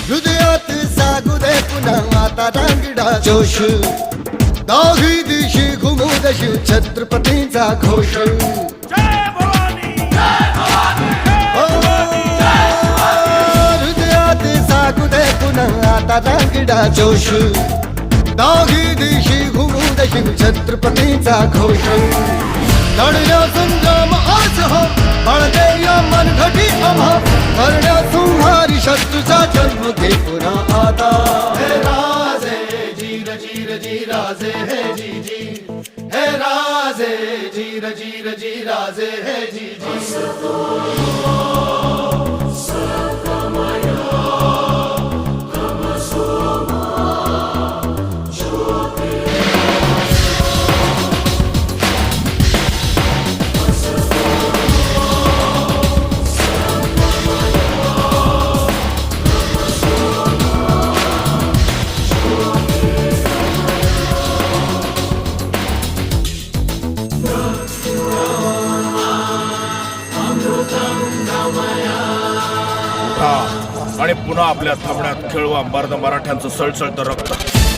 हृदयात जागू दे पुन्हा आता रांगडा जोश दाही दिशी घुमू दशी छत्रपतींचा घोष हृदयात जागू दे पुन्हा आता रांगडा जोश दाही दिशी घुमू दशी छत्रपतींचा घोष लढण्या संग्राम आज हो बळदे या मनघटी आम्हा करण्या संहारी शत्रूचा जन्म घे पुन्हा आता हे राजे जीर जीर जी राजे हे जी जी हे राजे जीर जीर जी राजे हे जी जी आणि पुन्हा आपल्या थांबण्यात खेळवा मर्द मराठ्यांचं सळसळतं रक्त.